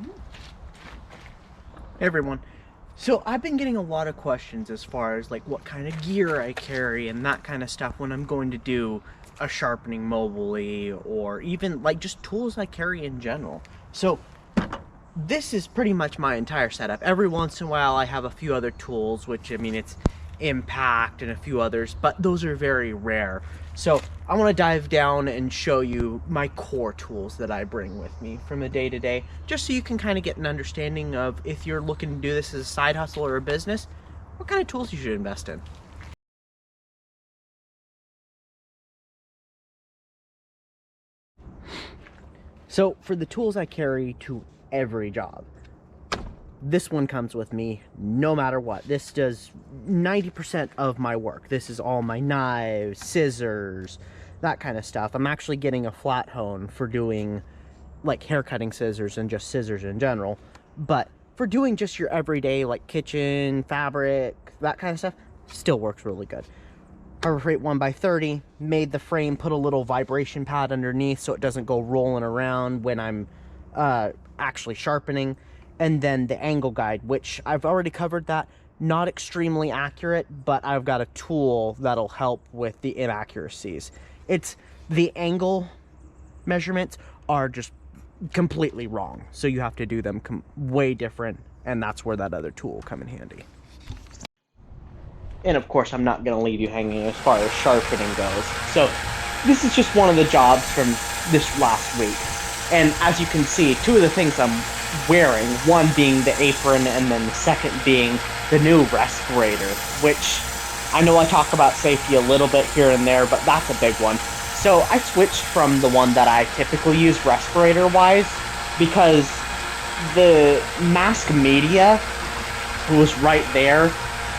Hey everyone. So I've been getting a lot of questions as far as like what kind of gear I carry and that kind of stuff when I'm going to do a sharpening mobily, or even like just tools I carry in general. So this is pretty much my entire setup. Every once in a while I have a few other tools, which I mean it's Impact and a few others, but those are very rare. So I want to dive down and show you my core tools that I bring with me from the day to day, just so you can kind of get an understanding of, if you're looking to do this as a side hustle or a business, what kind of tools you should invest in. So for the tools I carry to every job, this one comes with me no matter what. This does 90% of my work. This is all my knives, scissors, that kind of stuff. I'm actually getting a flat hone for doing like hair cutting scissors and just scissors in general. But for doing just your everyday like kitchen, fabric, that kind of stuff, still works really good. Harbor Freight 1x30, made the frame, put a little vibration pad underneath so it doesn't go rolling around when I'm actually sharpening. And then the angle guide, which I've already covered that. Not extremely accurate, but I've got a tool that'll help with the inaccuracies. It's the angle measurements are just completely wrong, so you have to do them way different, and that's where that other tool will come in handy. And of course, I'm not going to leave you hanging as far as sharpening goes. So this is just one of the jobs from this last week. And as you can see, two of the things I'm wearing, one being the apron and then the second being the new respirator, which I know I talk about safety a little bit here and there, but that's a big one. So I switched from the one that I typically use respirator-wise because the mask media was right there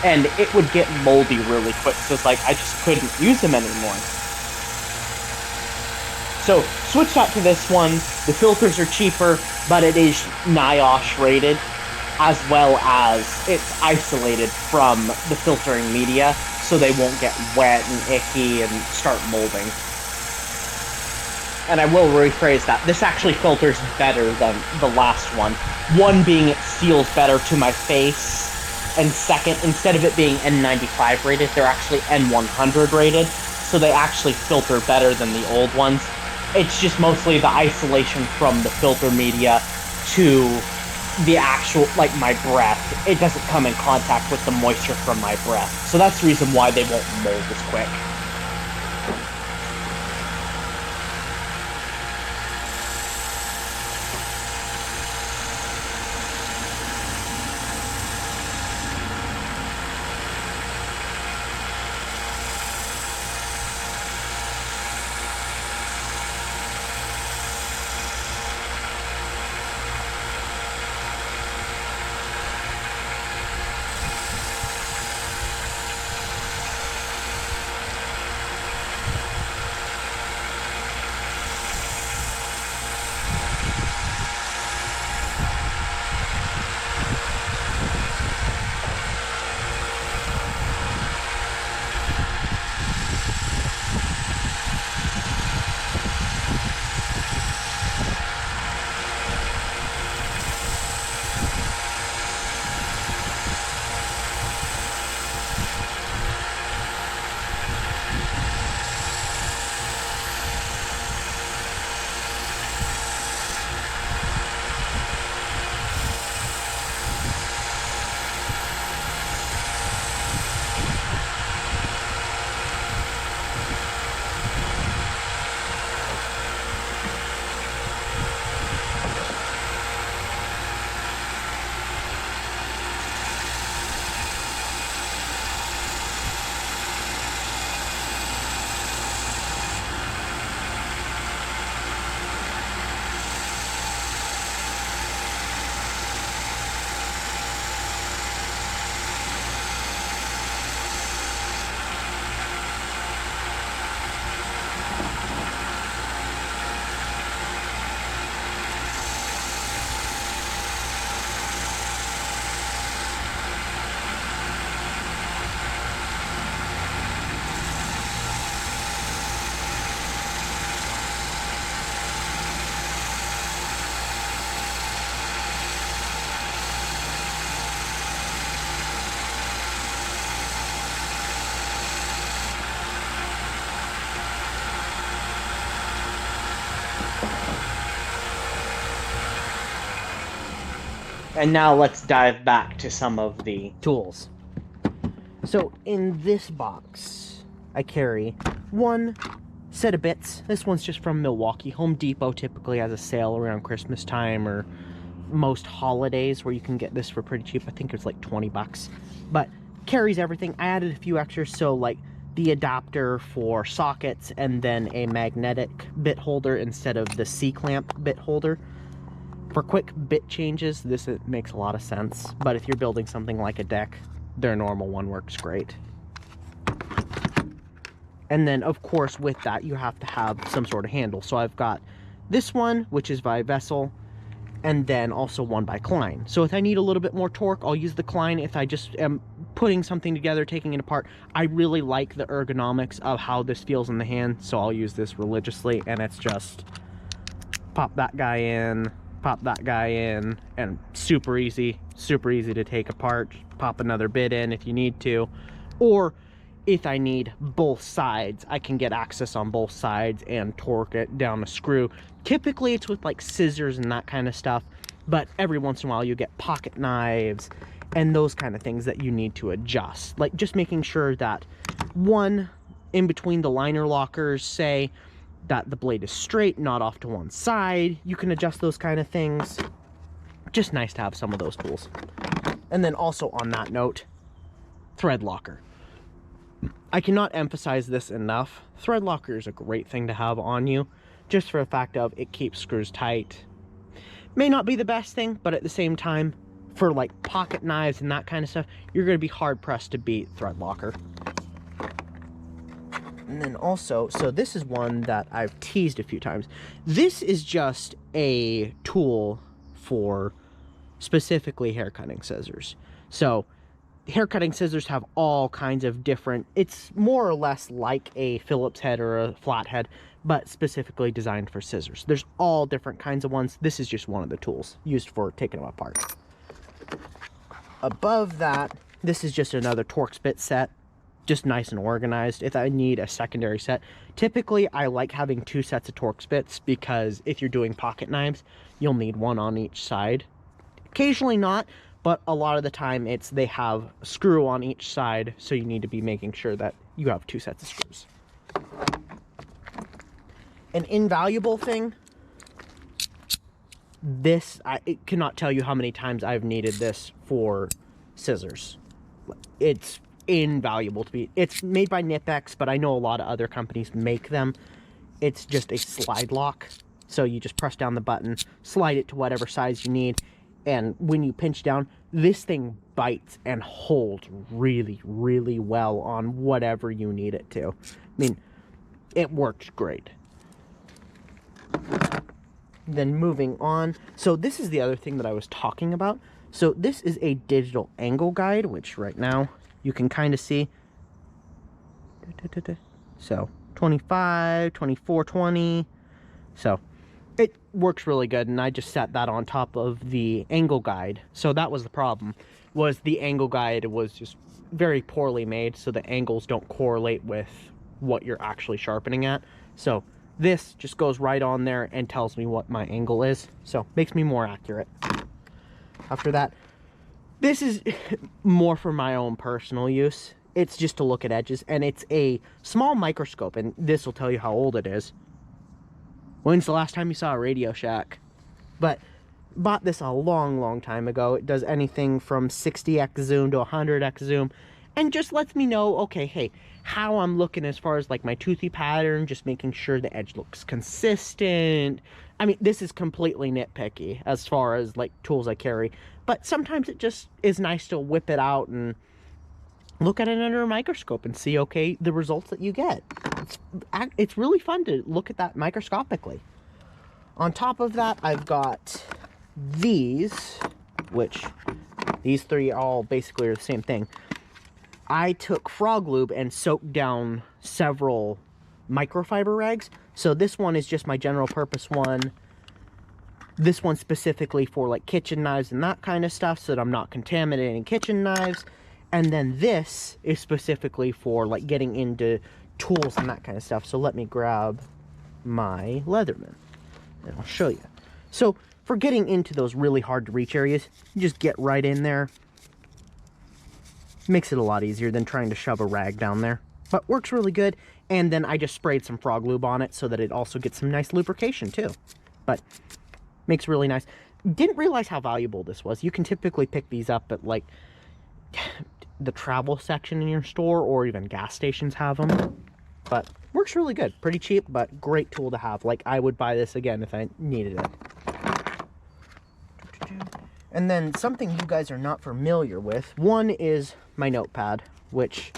and it would get moldy really quick, so it's like I just couldn't use them anymore. So switched out to this one. The filters are cheaper, but it is NIOSH rated, as well as it's isolated from the filtering media, so they won't get wet and icky and start molding. And I will rephrase that. This actually filters better than the last one. One being it seals better to my face, and second, instead of it being N95 rated, they're actually N100 rated, so they actually filter better than the old ones. It's just mostly the isolation from the filter media to the actual, like, my breath. It doesn't come in contact with the moisture from my breath, so that's the reason why they won't mold as quick. And now let's dive back to some of the tools. So in this box, I carry one set of bits. This one's just from Milwaukee. Home Depot typically has a sale around Christmas time or most holidays where you can get this for pretty cheap. I think it's like 20 bucks. But carries everything. I added a few extras, so like the adapter for sockets and then a magnetic bit holder instead of the C-clamp bit holder. For quick bit changes, this makes a lot of sense. But if you're building something like a deck, their normal one works great. And then, of course, with that, you have to have some sort of handle. So I've got this one, which is by Vessel, and then also one by Klein. So if I need a little bit more torque, I'll use the Klein. If I just am putting something together, taking it apart, I really like the ergonomics of how this feels in the hand, so I'll use this religiously. And it's just pop that guy in, pop that guy in, and super easy to take apart. Pop another bit in if you need to, or if I need both sides, I can get access on both sides and torque it down a screw. Typically it's with like scissors and that kind of stuff, but every once in a while you get pocket knives and those kind of things that you need to adjust. Like just making sure that one in between the liner lockers, say, that the blade is straight, not off to one side. You can adjust those kind of things. Just nice to have some of those tools. And then also on that note, thread locker. I cannot emphasize this enough. Thread locker is a great thing to have on you, just for the fact of it keeps screws tight. May not be the best thing, but at the same time, for like pocket knives and that kind of stuff, you're going to be hard pressed to beat thread locker. And then also, so this is one that I've teased a few times. This is just a tool for specifically hair cutting scissors. So hair cutting scissors have all kinds of different, it's more or less like a Phillips head or a flathead, but specifically designed for scissors. There's all different kinds of ones. This is just one of the tools used for taking them apart. Above that, this is just another Torx bit set, just nice and organized. If I need a secondary set, typically I like having two sets of Torx bits, because if you're doing pocket knives, you'll need one on each side. Occasionally not, but a lot of the time they have a screw on each side, so you need to be making sure that you have two sets of screws. An invaluable thing, this, I cannot tell you how many times I've needed this for scissors. It's invaluable to me. It's made by Nipex, but I know a lot of other companies make them. It's just a slide lock, so you just press down the button, slide it to whatever size you need, and when you pinch down, this thing bites and holds really, really well on whatever you need it to. I mean, it works great. Then moving on, so this is the other thing that I was talking about. So this is a digital angle guide, which right now you can kind of see. So 25, 24, 20. So it works really good, and I just set that on top of the angle guide. So that was the problem, was the angle guide was just very poorly made, so the angles don't correlate with what you're actually sharpening at. So this just goes right on there and tells me what my angle is, so makes me more accurate. After that, this is more for my own personal use. It's just to look at edges, and it's a small microscope, and this will tell you how old it is. When's the last time you saw a Radio Shack? But bought this a long, long time ago. It does anything from 60x zoom to 100x zoom, and just lets me know, okay, hey, how I'm looking as far as like my toothy pattern, just making sure the edge looks consistent. I mean, this is completely nitpicky as far as like tools I carry, but sometimes it just is nice to whip it out and look at it under a microscope and see, okay, the results that you get. It's really fun to look at that microscopically. On top of that, I've got these, which these three all basically are the same thing. I took frog lube and soaked down several microfiber rags. So this one is just my general purpose one. This one specifically for like kitchen knives and that kind of stuff, so that I'm not contaminating kitchen knives. And then this is specifically for like getting into tools and that kind of stuff. So let me grab my Leatherman and I'll show you. So for getting into those really hard to reach areas, you just get right in there. Makes it a lot easier than trying to shove a rag down there. But works really good. And then I just sprayed some frog lube on it so that it also gets some nice lubrication too. But makes really nice. Didn't realize how valuable this was. You can typically pick these up at like the travel section in your store, or even gas stations have them. But works really good. Pretty cheap, but great tool to have. Like, I would buy this again if I needed it. And then something you guys are not familiar with, one is my notepad, which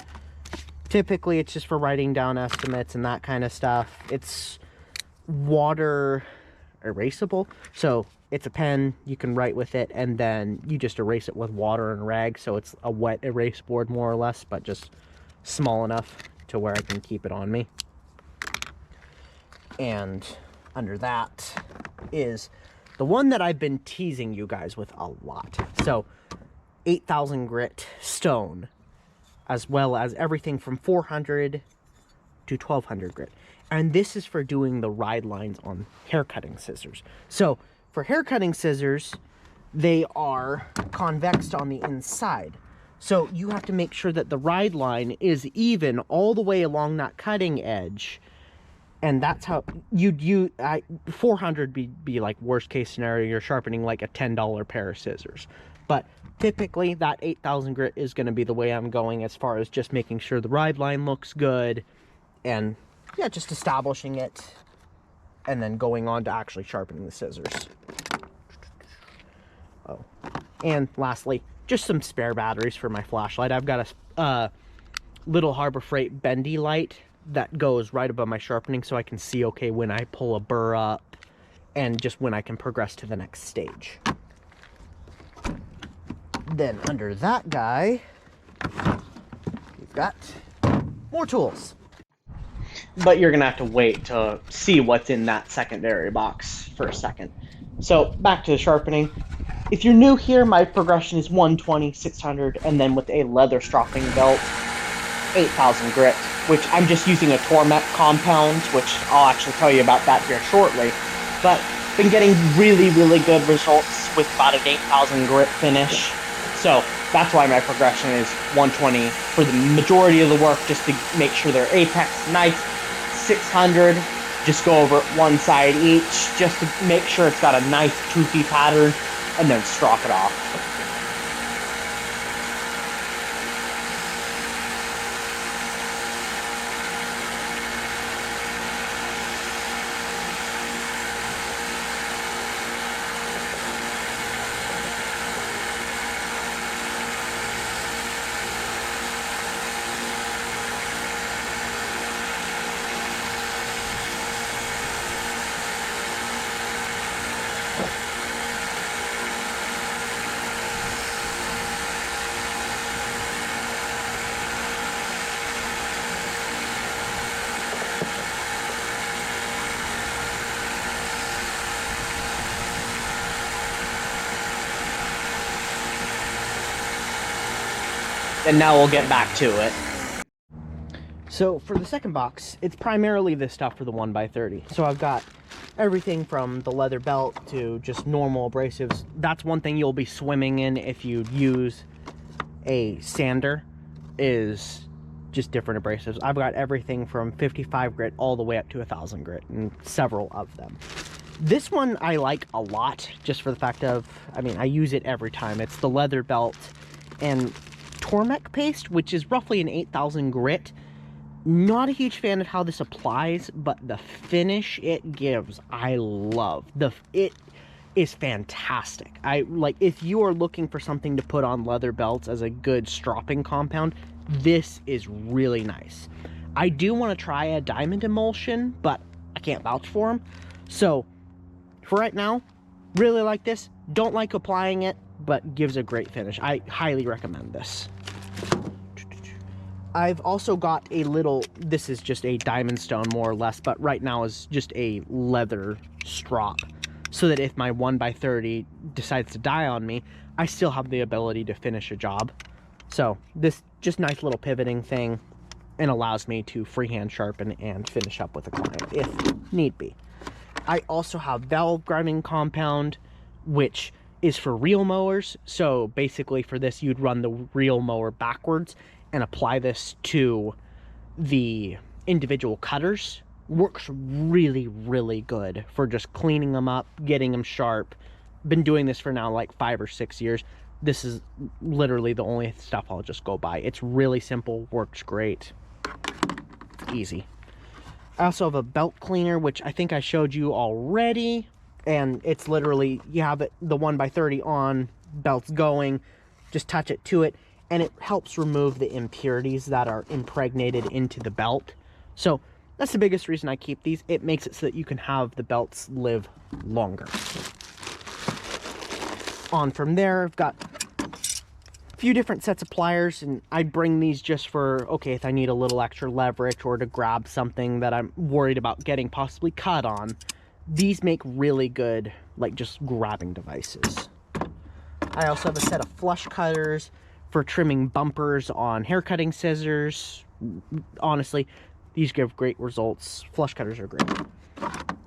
typically it's just for writing down estimates and that kind of stuff. It's water erasable, so it's a pen, you can write with it, and then you just erase it with water and rag, so it's a wet erase board more or less, but just small enough to where I can keep it on me. And under that is the one that I've been teasing you guys with a lot. So 8,000 grit stone, as well as everything from 400 to 1,200 grit. And this is for doing the ride lines on hair cutting scissors. So for hair cutting scissors, they are convexed on the inside. So you have to make sure that the ride line is even all the way along that cutting edge. And that's how 400 be like worst case scenario. You're sharpening like a $10 pair of scissors. But typically that 8,000 grit is going to be the way I'm going, as far as just making sure the ride line looks good. And yeah, just establishing it. And then going on to actually sharpening the scissors. Oh, and lastly, just some spare batteries for my flashlight. I've got a little Harbor Freight bendy light that goes right above my sharpening, so I can see okay when I pull a burr up and just when I can progress to the next stage. Then under that guy, we've got more tools. But you're gonna have to wait to see what's in that secondary box for a second. So back to the sharpening. If you're new here, my progression is 120, 600, and then with a leather stropping belt, 8,000 grit, which I'm just using a Tormek compound, which I'll actually tell you about that here shortly. But been getting really, really good results with about an 8,000 grit finish. So that's why my progression is 120 for the majority of the work, just to make sure their apex is nice. 600, just go over one side each, just to make sure it's got a nice toothy pattern, and then stroke it off. And now we'll get back to it. So for the second box, it's primarily this stuff for the 1x30. So I've got everything from the leather belt to just normal abrasives. That's one thing you'll be swimming in if you use a sander, is just different abrasives. I've got everything from 55 grit all the way up to 1,000 grit, and several of them. This one I like a lot, just for the fact of, I mean, I use it every time. It's the leather belt and Tormek paste, which is roughly an 8,000 grit. Not a huge fan of how this applies, but the finish it gives, I love. It is fantastic. If you are looking for something to put on leather belts as a good stropping compound, this is really nice. I do want to try a diamond emulsion, but I can't vouch for them. So for right now, really like this. Don't like applying it, but gives a great finish. I highly recommend this. I've also got a little, this is just a diamond stone more or less, but right now is just a leather strop, so that if my 1x30 decides to die on me, I still have the ability to finish a job. So this just nice little pivoting thing, and allows me to freehand sharpen and finish up with a client if need be. I also have valve grinding compound, which is for reel mowers. So basically for this, you'd run the reel mower backwards and apply this to the individual cutters. Works really, really good for just cleaning them up, getting them sharp. Been doing this for now like 5 or 6 years. This is literally the only stuff I'll just go buy. It's really simple, works great, easy. I also have a belt cleaner, which I think I showed you already, and it's literally, you have it, the 1x30 on, belt's going, just touch it to it, and it helps remove the impurities that are impregnated into the belt. So that's the biggest reason I keep these. It makes it so that you can have the belts live longer. On from there, I've got a few different sets of pliers, and I bring these just for, okay, if I need a little extra leverage or to grab something that I'm worried about getting possibly cut on. These make really good, like, just grabbing devices. I also have a set of flush cutters for trimming bumpers on hair cutting scissors. Honestly, these give great results. Flush cutters are great.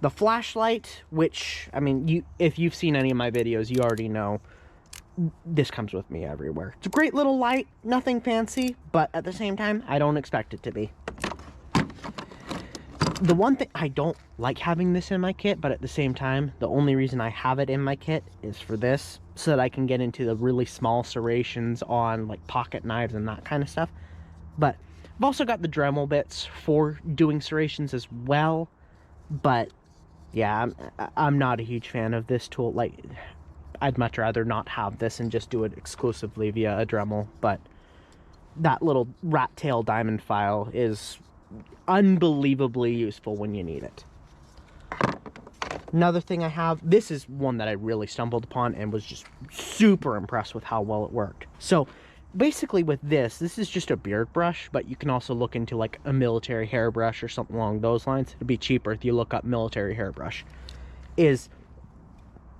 The flashlight, which, I mean, if you've seen any of my videos, you already know this comes with me everywhere. It's a great little light, nothing fancy, but at the same time, I don't expect it to be. The one thing, I don't like having this in my kit, but at the same time, the only reason I have it in my kit is for this, so that I can get into the really small serrations on like pocket knives and that kind of stuff. But I've also got the Dremel bits for doing serrations as well, but yeah, I'm not a huge fan of this tool. Like, I'd much rather not have this and just do it exclusively via a Dremel, but that little rat tail diamond file is unbelievably useful when you need it. Another thing I have, this is one that I really stumbled upon and was just super impressed with how well it worked. So basically with this is just a beard brush, but you can also look into like a military hairbrush or something along those lines. It'd be cheaper if you look up military hairbrush. Is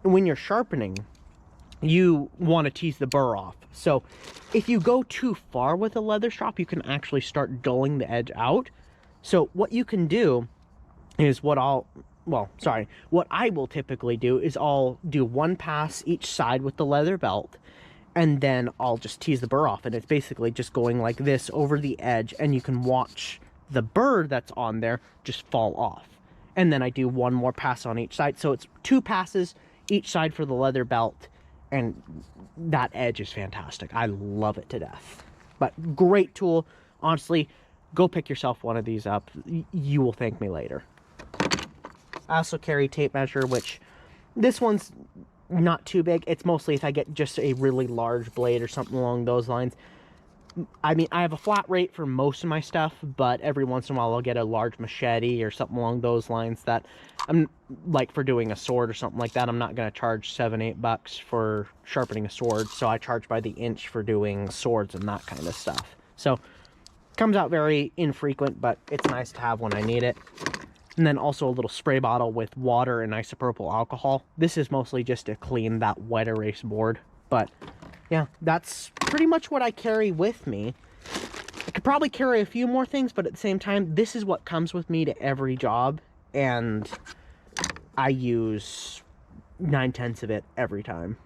when you're sharpening, you want to tease the burr off. So if you go too far with a leather strop, you can actually start dulling the edge out. So what you can do is what I will typically do is I'll do one pass each side with the leather belt, and then I'll just tease the burr off, and it's basically just going like this over the edge, and you can watch the burr that's on there just fall off. And then I do one more pass on each side, so it's 2 passes each side for the leather belt, and that edge is fantastic. I love it to death. But great tool. Honestly, go pick yourself one of these up. You will thank me later. I also carry tape measure, which this one's not too big. It's mostly if I get just a really large blade or something along those lines. I mean, I have a flat rate for most of my stuff, but every once in a while I'll get a large machete or something along those lines that I'm like for doing a sword or something like that. I'm not going to charge $7-8 for sharpening a sword, so I charge by the inch for doing swords and that kind of stuff. So comes out very infrequent, but it's nice to have when I need it. And then also a little spray bottle with water and isopropyl alcohol. This is mostly just to clean that wet erase board. But yeah, that's pretty much what I carry with me. I could probably carry a few more things, but at the same time, this is what comes with me to every job. And I use 9/10 of it every time.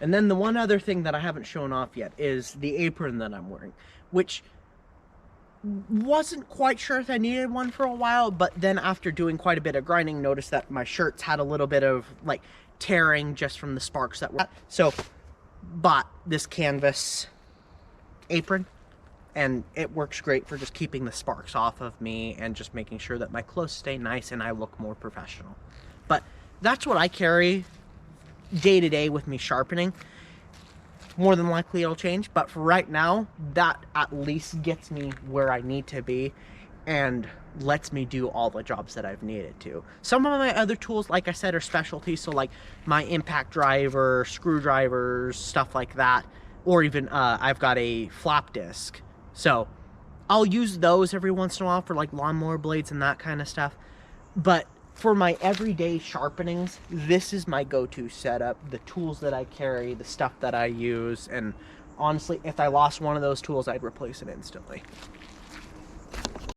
And then the one other thing that I haven't shown off yet is the apron that I'm wearing, which wasn't quite sure if I needed one for a while, but then after doing quite a bit of grinding, noticed that my shirts had a little bit of like tearing just from the sparks that were. So bought this canvas apron, and it works great for just keeping the sparks off of me and just making sure that my clothes stay nice and I look more professional. But that's what I carry day to day with me sharpening. More than likely it'll change, but for right now, that at least gets me where I need to be and lets me do all the jobs that I've needed to. Some of my other tools, like I said, are specialties, so like my impact driver, screwdrivers, stuff like that, or even I've got a flap disc. So I'll use those every once in a while for like lawnmower blades and that kind of stuff. But for my everyday sharpenings, this is my go-to setup, the tools that I carry, the stuff that I use, and honestly, if I lost one of those tools, I'd replace it instantly.